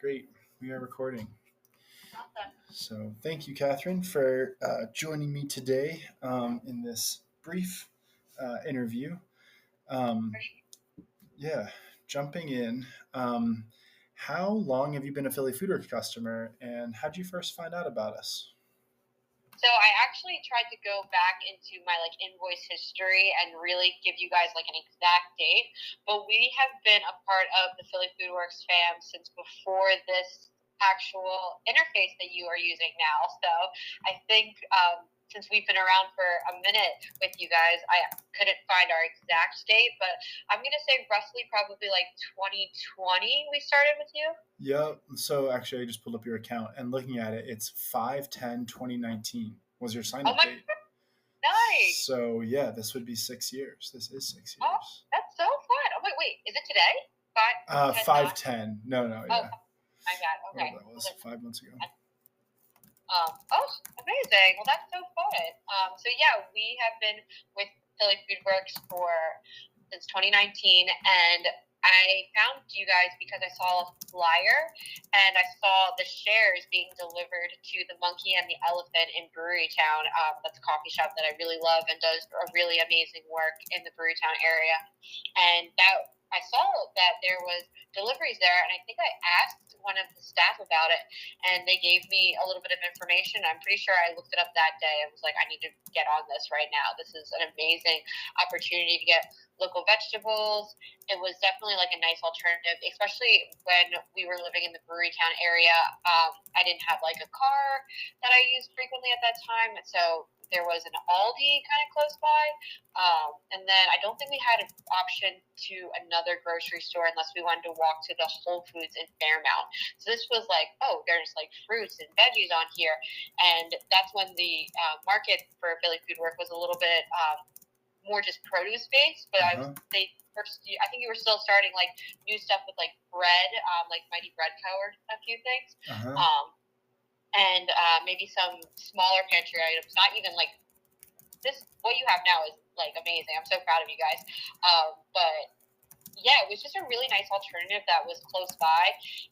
Great. We are recording. Awesome. So thank you, Catherine, for joining me today in this brief interview. Um, yeah, jumping in. How long have you been a Philly Foodworks customer, and how did you first find out about us? So I actually tried to go back into my invoice history and really give you guys an exact date, but we have been a part of the Philly Foodworks fam since before this actual interface that you are using now. So I think since we've been around for a minute with you guys, I couldn't find our exact date, but I'm going to say roughly probably 2020 we started with you. Yep. So actually, I just pulled up your account and looking at it, it's 5/10/2019 was your sign Oh up my, date. nice. So yeah, this would be 6 years. This is 6 years. Oh, that's so fun. Oh, wait, is it today? 10, 5/10. No, Oh, yeah. my God. Okay. Whatever that was, 5 months ago. Oh, amazing. Well, that's so fun. So yeah, we have been with Philly Foodworks since 2019, and I found you guys because I saw a flyer and I saw the shares being delivered to the Monkey and the Elephant in Brewery Town. That's a coffee shop that I really love and does a really amazing work in the Brewery Town area. And that I saw that there was deliveries there, and I think I asked one of the staff about it, and they gave me a little bit of information. I'm pretty sure I looked it up that day and was like, I need to get on this right now. This is an amazing opportunity to get local vegetables. It was definitely a nice alternative, especially when we were living in the Brewery Town area. I didn't have a car that I used frequently at that time, so there was an Aldi kind of close by. And then I don't think we had an option to another grocery store unless we wanted to walk to the Whole Foods in Fairmount. So this was there's fruits and veggies on here. And that's when the market for Philly Foodwork was a little bit more just produce based. But I think you were still starting new stuff with bread, Mighty Bread Co. or a few things. And maybe some smaller pantry items. Not even this. What you have now is amazing. I'm so proud of you guys. But yeah, it was just a really nice alternative that was close by.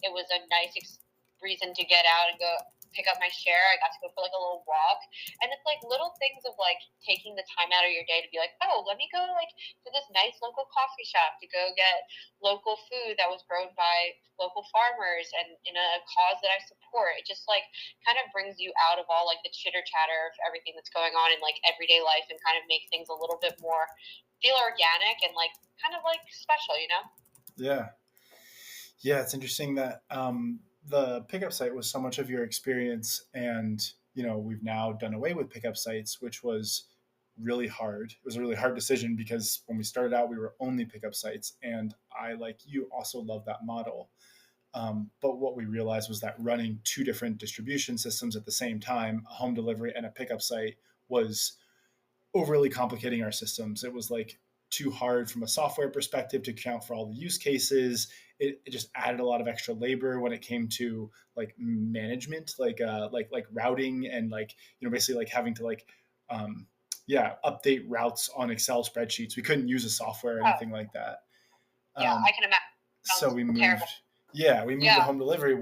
It was a nice reason to get out and go pick up my share. I got to go for a little walk, and it's little things of taking the time out of your day to be oh, let me go to this nice local coffee shop to go get local food that was grown by local farmers and in a cause that I support. It just kind of brings you out of all the chitter chatter of everything that's going on in everyday life and kind of make things a little bit more feel organic and kind of special, Yeah. It's interesting that the pickup site was so much of your experience, and we've now done away with pickup sites, which was really hard. It was a really hard decision because when we started out, we were only pickup sites, and I, like you, also love that model. But what we realized was that running two different distribution systems at the same time, a home delivery and a pickup site, was overly complicating our systems. It was too hard from a software perspective to account for all the use cases. It just added a lot of extra labor when it came to management, like routing and basically having to update routes on Excel spreadsheets. We couldn't use a software or anything like that. Yeah, I can imagine. So we moved. Terrible. Yeah, we moved to home delivery.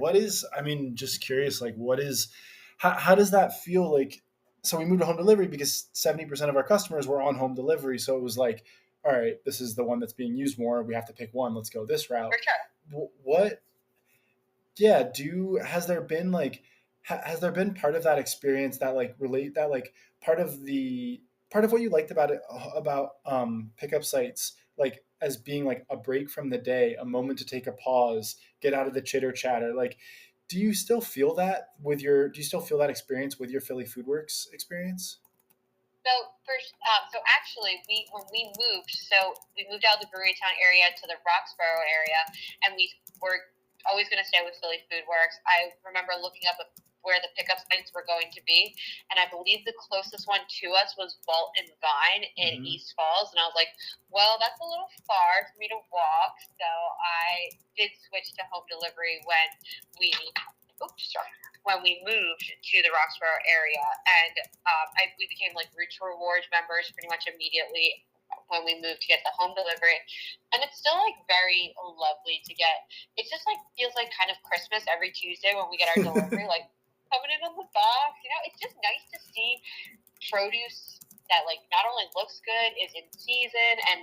Just curious, how does that feel like? So we moved to home delivery because 70% of our customers were on home delivery. So it was all right, this is the one that's being used more. We have to pick one. Let's go this route. For sure. What? Yeah. Has there been has there been part of that experience that relate that part of what you liked about it about pickup sites as being a break from the day, a moment to take a pause, get out of the chitter chatter? Do you still feel that experience with your Philly Foodworks experience? So actually, when we moved out of the Brewery Town area to the Roxborough area, and we were always going to stay with Philly Foodworks. I remember looking up where the pickup sites were going to be, and I believe the closest one to us was Vault and Vine in East Falls, and I was like, well, that's a little far for me to walk, so I did switch to home delivery when we moved to the Roxborough area, and we became Roots Rewards members pretty much immediately when we moved to get the home delivery, and it's still like very lovely to get. It just like feels like kind of Christmas every Tuesday when we get our delivery, like coming in on the box. It's just nice to see produce that like not only looks good, is in season, and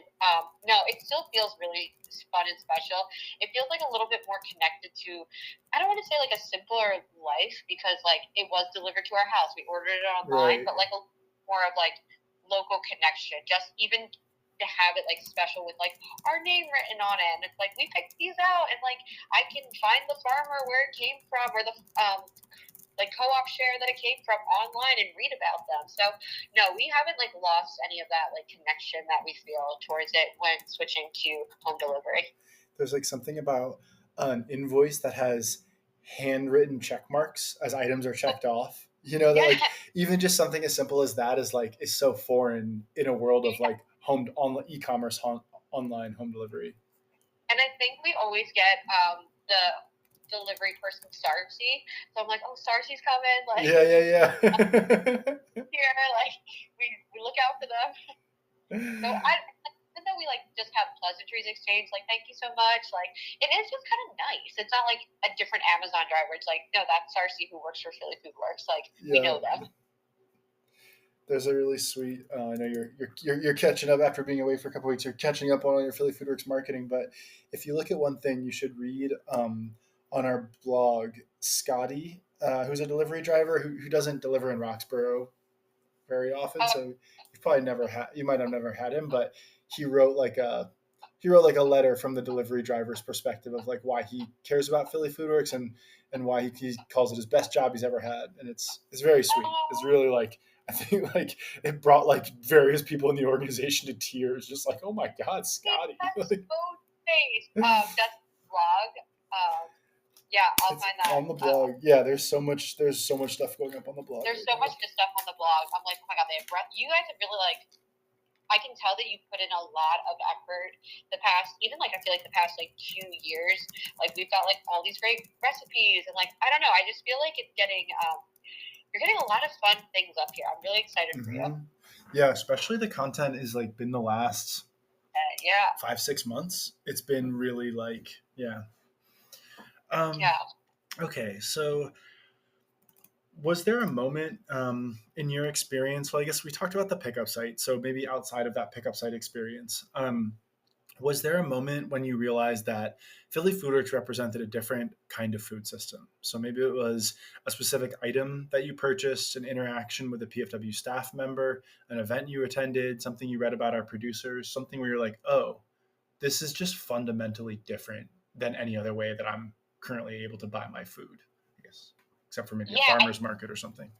no, it still feels really fun and special. It feels like a little bit more connected to, I don't want to say like a simpler life, because like it was delivered to our house, we ordered it online, Right. but like a more of like local connection, just even to have it like special with like our name written on it, and it's like we picked these out, and like I can find the farmer where it came from, or the like co-op share that it came from online and read about them. So no, we haven't like lost any of that like connection that we feel towards it when switching to home delivery. There's like something about an invoice that has handwritten check marks as items are checked off. That Yeah, like even just something as simple as that is so foreign in a world of like home on e-commerce online home delivery. and I think we always get the delivery person Starcy. So I'm like, oh, Starcy's coming. Like, Yeah, yeah, here, like we look out for them. So even though we like just have pleasantries exchanged, like thank you so much, like it is just kind of nice. It's not like a different Amazon driver. It's like, no, that's Sarcy who works for Philly Foodworks. Like we yeah. know them. There's a really sweet. I know you're catching up after being away for a couple weeks. You're catching up on all your Philly Foodworks marketing, but if you look at one thing, you should read on our blog Scotty, who's a delivery driver who doesn't deliver in Roxborough very often. Oh, So you might have never had him, but he wrote like a he wrote like a letter from the delivery driver's perspective of like why he cares about Philly Foodworks and why he calls it his best job he's ever had, and it's very sweet. It's oh, really like I think like it brought like various people in the organization to tears, just like oh my god, Scotty. that's Like, so nice. That's blog. Yeah, I'll it's find that. on the blog. Yeah, there's so much stuff going up on the blog There's right so now. much good stuff on the blog. I'm like, oh my god, you guys have really like. I can tell that you put in a lot of effort the past, even like I feel like the past like 2 years. Like we've got like all these great recipes, and like I don't know, I just feel like it's getting you're getting a lot of fun things up here. I'm really excited for you. Yeah, especially the content is like been the last Yeah, 5-6 months. It's been really like yeah. Um, yeah. okay, so was there a moment in your experience? Well, I guess we talked about the pickup site, so maybe outside of that pickup site experience, was there a moment when you realized that Philly Foodworks represented a different kind of food system? So maybe it was a specific item that you purchased, an interaction with a PFW staff member, an event you attended, something you read about our producers, something where you're like, oh, this is just fundamentally different than any other way that I'm currently able to buy my food, I guess, except for maybe a Yeah, farmer's market or something.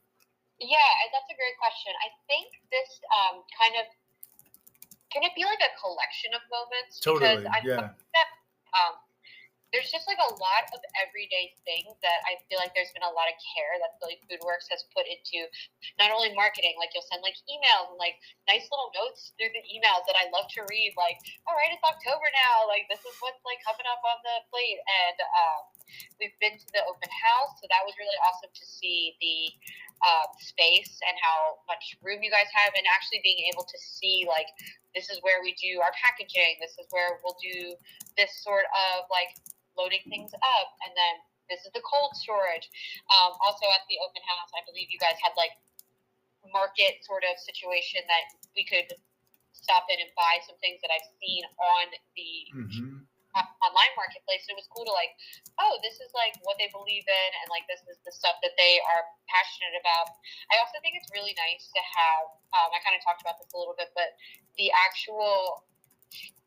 yeah, that's a great question. I think this kind of can it be like a collection of moments, because Totally. I know Yeah. that there's just like a lot of everyday things that I feel like there's been a lot of care that Philly Foodworks has put into not only marketing, like you'll send like emails and like nice little notes through the emails that I love to read, like, all right, it's October now, like this is what's like coming up on the plate. And we've been to the open house, so that was really awesome to see the space and how much room you guys have, and actually being able to see like this is where we do our packaging, this is where we'll do this sort of like loading things up, and then this is the cold storage. Also at the open house, I believe you guys had like market sort of situation that we could stop in and buy some things that I've seen on the Mm-hmm. online marketplace. And it was cool to like, oh, this is like what they believe in, and like this is the stuff that they are passionate about. I also think it's really nice to have. I kind of talked about this a little bit, but the actual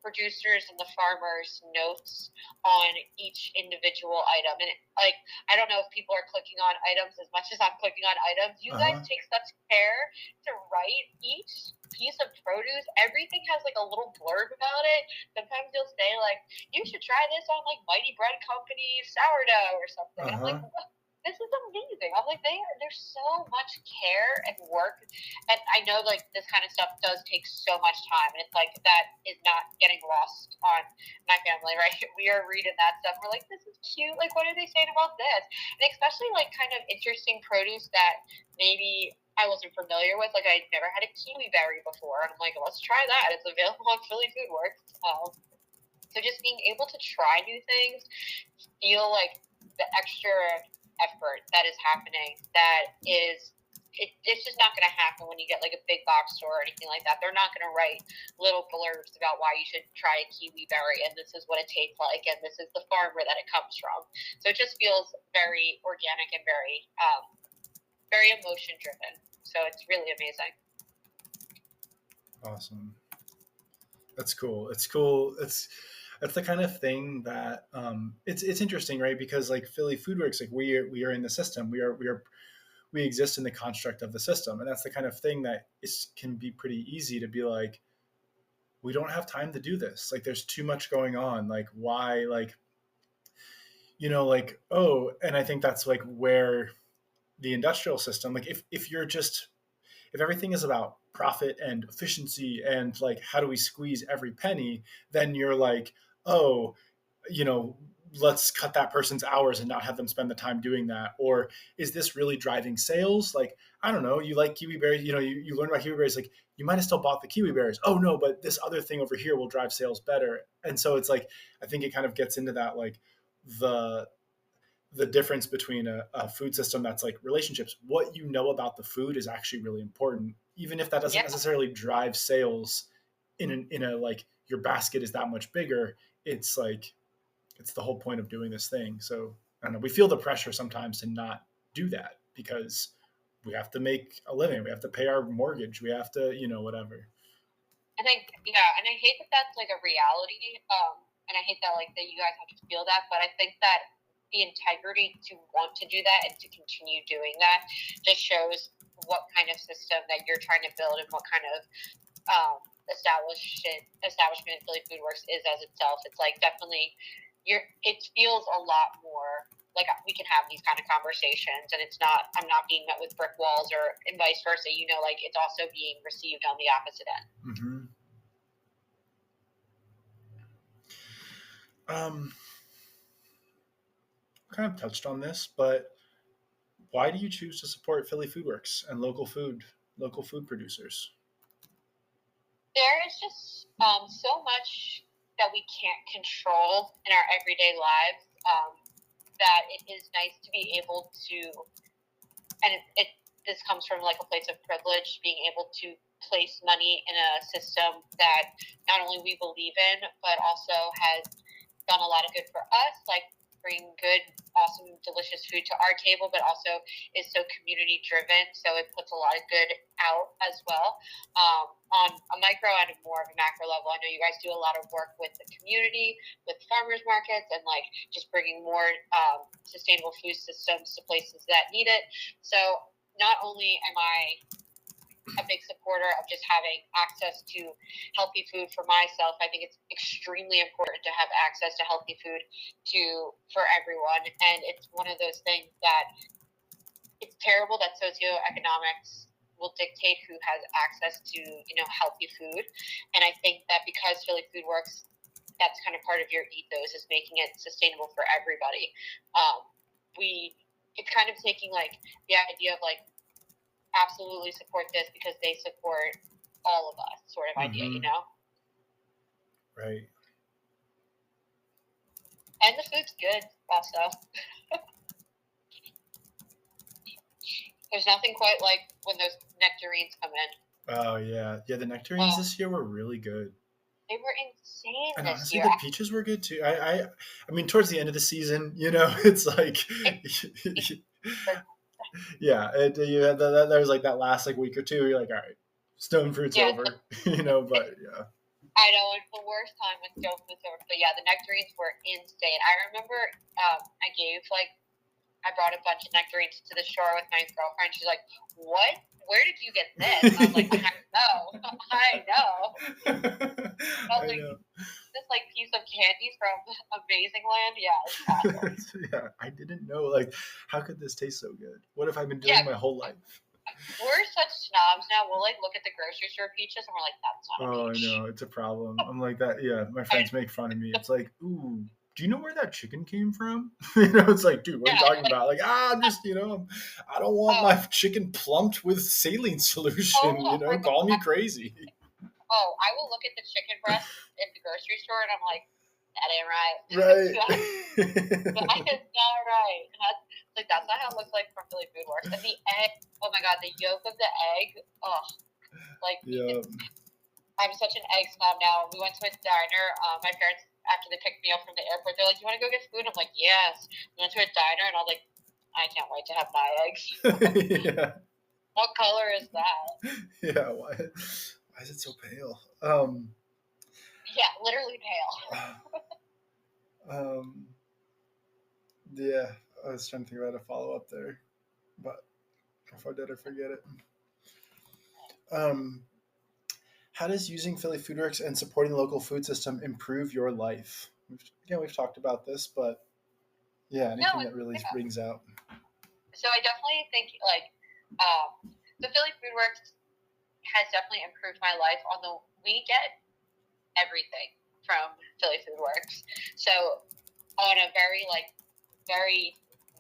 producers and the farmers notes on each individual item. And like I don't know if people are clicking on items as much as I'm clicking on items. You guys Uh-huh. take such care to write each piece of produce. Everything has like a little blurb about it. Sometimes you'll say like, you should try this on like Mighty Bread Company sourdough or something, and I'm like, Uh-huh. this is amazing. I'm like, there's so much care and work, and I know like this kind of stuff does take so much time, and it's like that is not getting lost on my family, right? We are reading that stuff. We're like, this is cute. Like, what are they saying about this? And especially like kind of interesting produce that maybe I wasn't familiar with. Like, I'd never had a kiwi berry before, and I'm like, let's try that. It's available on Philly Foodworks. So just being able to try new things, feel like the extra effort that is happening, that is, it's just not going to happen when you get like a big box store or anything like that. They're not going to write little blurbs about why you should try a kiwi berry and this is what it tastes like and this is the farmer that it comes from. So it just feels very organic and very, very emotion driven. So it's really amazing. Awesome. That's cool. It's cool. That's the kind of thing that it's interesting, right? Because like Philly Foodworks, like we are in the system. We exist in the construct of the system, and that's the kind of thing that can be pretty easy to be like, we don't have time to do this. Like, there's too much going on. Like, why? Like, like, oh, and I think that's like where the industrial system, like, if everything is about profit and efficiency and like how do we squeeze every penny, then you're like, oh, you know, let's cut that person's hours and not have them spend the time doing that. Or is this really driving sales? Like, I don't know, you like kiwi berries, you learn about kiwi berries, like you might have still bought the kiwi berries. Oh no, but this other thing over here will drive sales better. And so it's like, I think it kind of gets into that, like the the difference between a food system that's like relationships. What you know about the food is actually really important, even if that doesn't Yeah. necessarily drive sales in a like your basket is that much bigger. It's like, it's the whole point of doing this thing. So I don't know, we feel the pressure sometimes to not do that because we have to make a living, we have to pay our mortgage, we have to, whatever. I think, yeah, and I hate that that's like a reality. And I hate that like that you guys have to feel that, but I think that the integrity to want to do that and to continue doing that just shows what kind of system that you're trying to build and what kind of establishment Philly Foodworks is as itself. It's like definitely it feels a lot more like we can have these kind of conversations and I'm not being met with brick walls or and vice versa, like it's also being received on the opposite end. Mm-hmm. Kind of touched on this, but why do you choose to support Philly Foodworks and local food producers? There is just so much that we can't control in our everyday lives, that it is nice to be able to, and this comes from like a place of privilege, being able to place money in a system that not only we believe in, but also has done a lot of good for us, like bring good, awesome, delicious food to our table, but also is so community driven. So it puts a lot of good out as well. On a micro and more of a macro level, I know you guys do a lot of work with the community, with farmers markets, and like just bringing more sustainable food systems to places that need it. So not only am I a big supporter of just having access to healthy food for myself, I think it's extremely important to have access to healthy food for everyone. And it's one of those things that it's terrible that socioeconomics will dictate who has access to, healthy food. And I think that because Philly Foodworks, that's kind of part of your ethos is making it sustainable for everybody. It's kind of taking like the idea of like, absolutely support this because they support all of us sort of idea, Mm-hmm. Right. And the food's good also. There's nothing quite like when those nectarines come in. Oh yeah. Yeah, the nectarines this year were really good. They were insane And this honestly, year. the peaches were good too. I mean, towards the end of the season, it's like, yeah, there was like that last like week or two. You're like, all right, stone fruit's over, but yeah. I know it's the worst time when stone fruit's over, but yeah, the nectarines were insane. I remember I brought a bunch of nectarines to the store with my girlfriend. She's like, "What? Where did you get this?" And I was like, "I know, I know." I was like, this like piece of candy from Amazing Land. Yeah, it's awesome. Yeah, I didn't know. Like, how could this taste so good? What have I been doing my whole life? We're such snobs now. We'll like look at the grocery store peaches and we're like, "That's not a peach." Oh, I know, it's a problem. I'm like that. Yeah, my friends make fun of me. It's like, ooh, do you know where that chicken came from? It's like, dude, what are you Yeah. talking about? Like, I'm just, I don't want my Oh, chicken plumped with saline oh solution, my god. call me crazy. Oh, I will look at the chicken breast in the grocery store and I'm like, that ain't right. Right. That is not right. And that's not how it looks like from Philly Foodworks. And the egg, oh my god, the yolk of the egg. Oh, like Yeah. I'm such an egg snob now. We went to a diner. My parents, after they picked me up from the airport, they're like, "You want to go get food?" I'm like, "Yes." We went to a diner, and I was like, "I can't wait to have my eggs." Yeah. What color is that? Yeah. Why is it so pale? Yeah, literally pale. Um, yeah, I was trying to think about a follow up there, but if I did, I forget it. Um, how does using Philly Foodworks and supporting the local food system improve your life? We've talked about this, but yeah, No, anything that really yeah. rings out. So I definitely think the Philly Foodworks has definitely improved my life. Although we get everything from Philly Foodworks, so on a very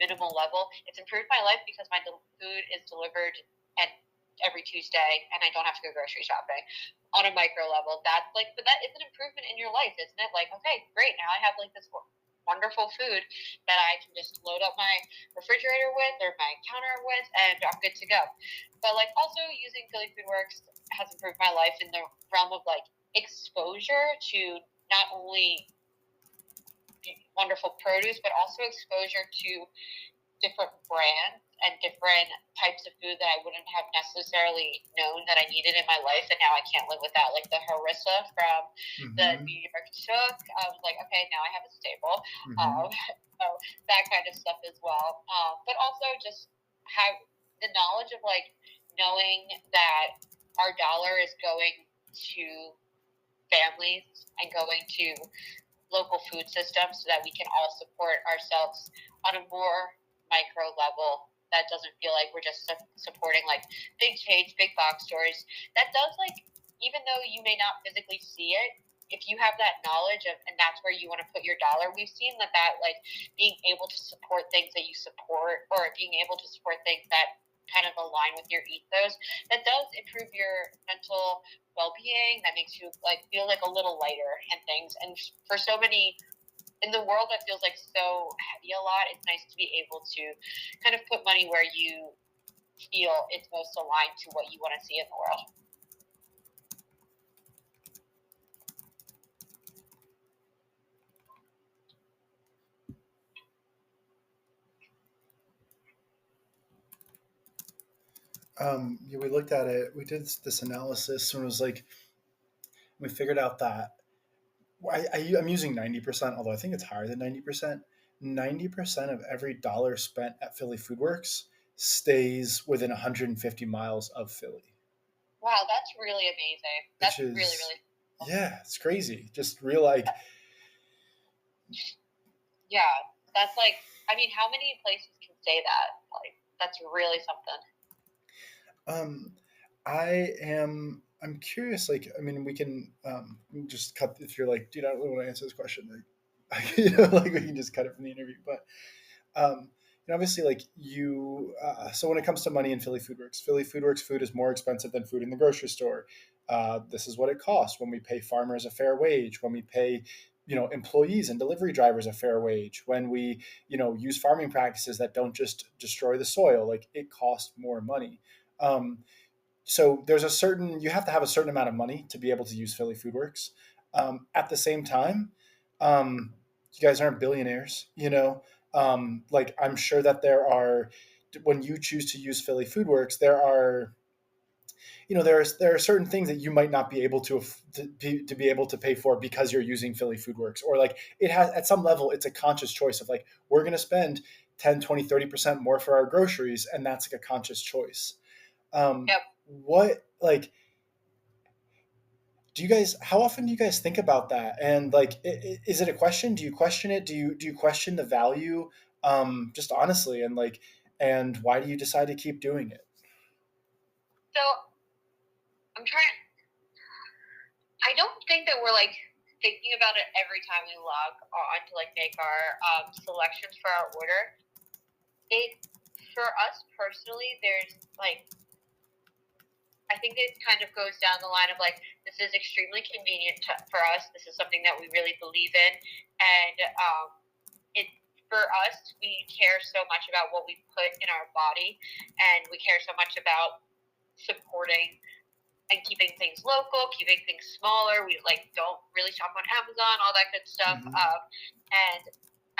minimal level, it's improved my life because my food is delivered and every Tuesday, and I don't have to go grocery shopping. On a micro level, that's like, but that is an improvement in your life, isn't it? Like, okay, great, now I have like this wonderful food that I can just load up my refrigerator with or my counter with, and I'm good to go. But like, also using Philly Foodworks has improved my life in the realm of like exposure to not only wonderful produce, but also exposure to different brands and different types of food that I wouldn't have necessarily known that I needed in my life, and now I can't live without. Like the harissa from the Mm-hmm. New York Chook, I was like, okay, now I have a staple. Mm-hmm. So that kind of stuff as well. But also just have the knowledge of like knowing that our dollar is going to families and going to local food systems so that we can all support ourselves on a more micro level that doesn't feel like we're just supporting like big chains, big box stores. That does like, even though you may not physically see it, if you have that knowledge of, and that's where you want to put your dollar, we've seen that like being able to support things that you support, or being able to support things that kind of align with your ethos, that does improve your mental well-being, that makes you like feel like a little lighter and things. And for so many in the world that feels like so heavy a lot, it's nice to be able to kind of put money where you feel it's most aligned to what you want to see in the world. Yeah, we looked at it. We did this analysis, and it was like we figured out that I'm using 90%, although I think it's higher than 90%. 90% of every dollar spent at Philly Foodworks stays within 150 miles of Philly, Wow, that's really amazing. which That's really, is, really cool. yeah, it's crazy. Just real like, Yeah, that's like, I mean, how many places can say that? Like, that's really something. um, I'm curious. Like, I mean, we can just cut if you're like, dude, I don't really want to answer this question. Like, like we can just cut it from the interview. But and obviously, like so when it comes to money in Philly Foodworks food is more expensive than food in the grocery store. This is what it costs when we pay farmers a fair wage, when we pay, employees and delivery drivers a fair wage, when we, use farming practices that don't just destroy the soil. Like it costs more money. So you have to have a certain amount of money to be able to use Philly Foodworks. At the same time, you guys aren't billionaires, like I'm sure that when you choose to use Philly Foodworks, there are certain things that you might not be able to be able to pay for because you're using Philly Foodworks, or like it has at some level, it's a conscious choice of like, we're going to spend 10, 20, 30% more for our groceries. And that's like a conscious choice. Yep. What like how often do you guys think about that, and like is it a question, do you question it, do you question the value, just honestly, and like, and why do you decide to keep doing it? So I'm trying, I don't think that we're like thinking about it every time we log on to like make our selections for our order. It for us personally, there's like I think it kind of goes down the line of like this is extremely convenient for us. This is something that we really believe in, and it for us we care so much about what we put in our body, and we care so much about supporting and keeping things local, keeping things smaller. We like don't really shop on Amazon, all that good stuff. Mm-hmm. And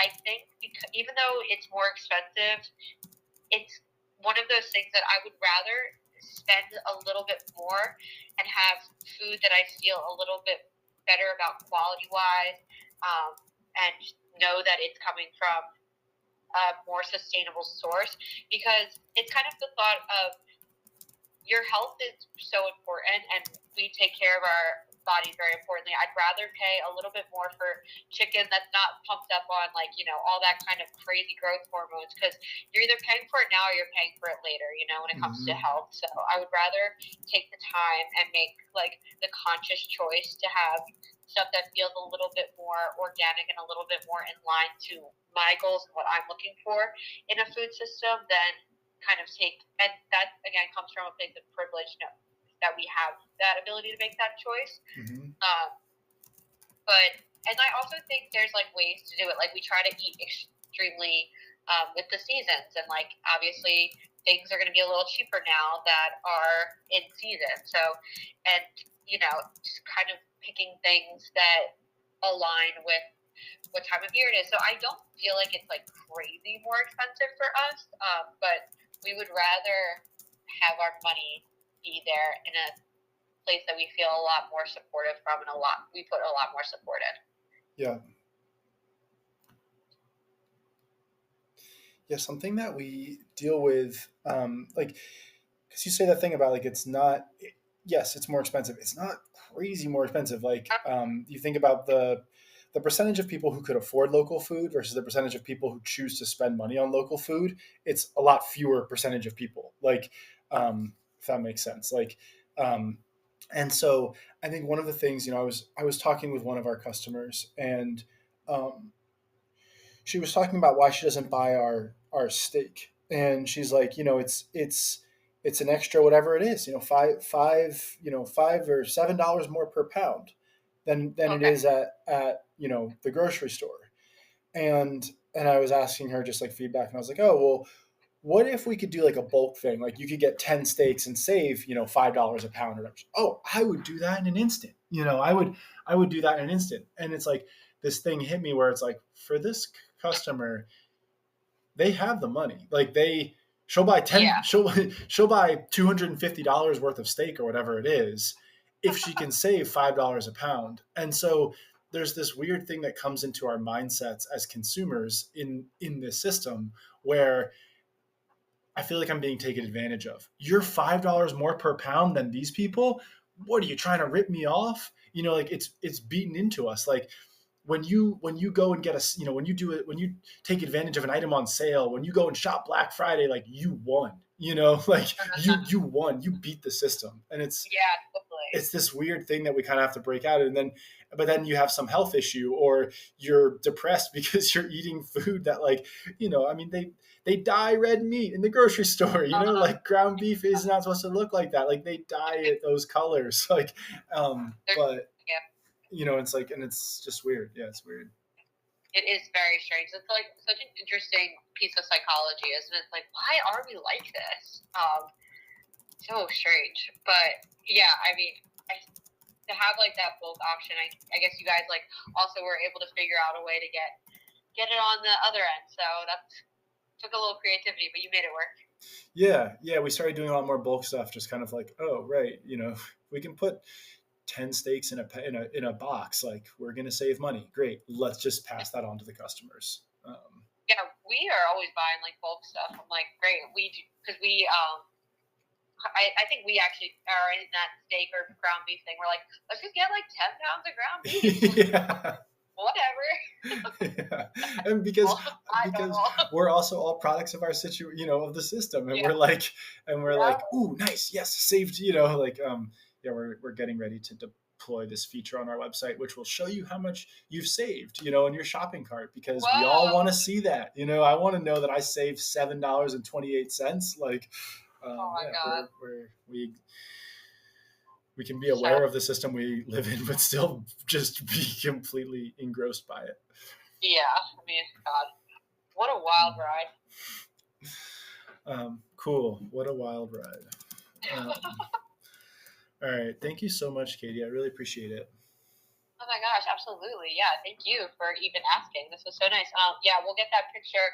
I think because, even though it's more expensive, it's one of those things that I would rather spend a little bit more and have food that I feel a little bit better about quality wise, and know that it's coming from a more sustainable source, because it's kind of the thought of your health is so important, and we take care of our body very importantly. I'd rather pay a little bit more for chicken that's not pumped up on like, all that kind of crazy growth hormones, because you're either paying for it now or you're paying for it later, when it comes to Mm-hmm. health. So I would rather take the time and make like the conscious choice to have stuff that feels a little bit more organic and a little bit more in line to my goals and what I'm looking for in a food system than kind of take, and that again comes from a place of privilege, that we have that ability to make that choice. Mm-hmm. But and I also think there's like ways to do it. Like we try to eat extremely with the seasons, and like obviously things are going to be a little cheaper now that are in season. So, and just kind of picking things that align with what time of year it is. So I don't feel like it's like crazy more expensive for us, but we would rather have our money be there in a place that we feel a lot more supportive from, and we put a lot more support in. Yeah. Yeah, something that we deal with, like, because you say that thing about like it's not. Yes, it's more expensive. It's not crazy more expensive. Like, you think about the percentage of people who could afford local food versus the percentage of people who choose to spend money on local food. It's a lot fewer percentage of people. Like, if that makes sense. Like, um, and so I think one of the things, I was talking with one of our customers, and um, she was talking about why she doesn't buy our steak, and she's like, it's an extra whatever it is, $5 or $7 more per pound than it Okay. is at the grocery store. And I was asking her just like feedback, and I was like, oh well, what if we could do like a bulk thing? Like you could get 10 steaks and save, $5 a pound or whatever. Oh, I would do that in an instant. I would do that in an instant. And it's like this thing hit me where it's like, for this customer, they have the money. Like she'll buy 10 Yeah. she'll buy $250 worth of steak or whatever it is if she can save $5 a pound. And so there's this weird thing that comes into our mindsets as consumers in this system where I feel like I'm being taken advantage of. You're $5 more per pound than these people. What are you trying to rip me off? Like it's beaten into us. Like when you go and get when you do it, when you take advantage of an item on sale, when you go and shop Black Friday, like you won. Like you won. You beat the system, and Yeah, totally. it's this weird thing that we kind of have to break out. And then but then you have some health issue, or you're depressed because you're eating food that, like, I mean, they dye red meat in the grocery store, Uh, like ground beef is not supposed to look like that, like they dye it those colors. Like, but yeah, it's like, and it's just weird. Yeah, it's weird. it is very strange. It's like such an interesting piece of psychology, isn't it? It's like, why are we like this? So strange. But yeah, I mean, to have like that bulk option, I guess you guys like also were able to figure out a way to get it on the other end. So that took a little creativity, but you made it work. Yeah, we started doing a lot more bulk stuff, just kind of like, oh right, we can put 10 steaks in a box, like we're going to save money. Great, let's just pass that on to the customers. Yeah, we are always buying like bulk stuff. I'm like, great, we do, because I think we actually are in that steak or ground beef thing. We're like, let's just get like 10 pounds of ground beef. Yeah. Whatever. Yeah. And because Normal. we're also all products of our of the system, and Yeah. we're like, Yeah. ooh, nice, yes, saved, like, yeah, we're getting ready to deploy this feature on our website, which will show you how much you've saved, in your shopping cart, because we all want to Whoa. see that. I want to know that I saved $7.28. Like, Oh my yeah, God. we can be So, aware of the system we live in, but still just be completely engrossed by it. yeah, I mean, God, what a wild ride. Cool. What a wild ride. Um, all right. Thank you so much, Katie. I really appreciate it. Oh my gosh, absolutely. Yeah, thank you for even asking. This was so nice. Yeah, we'll get that picture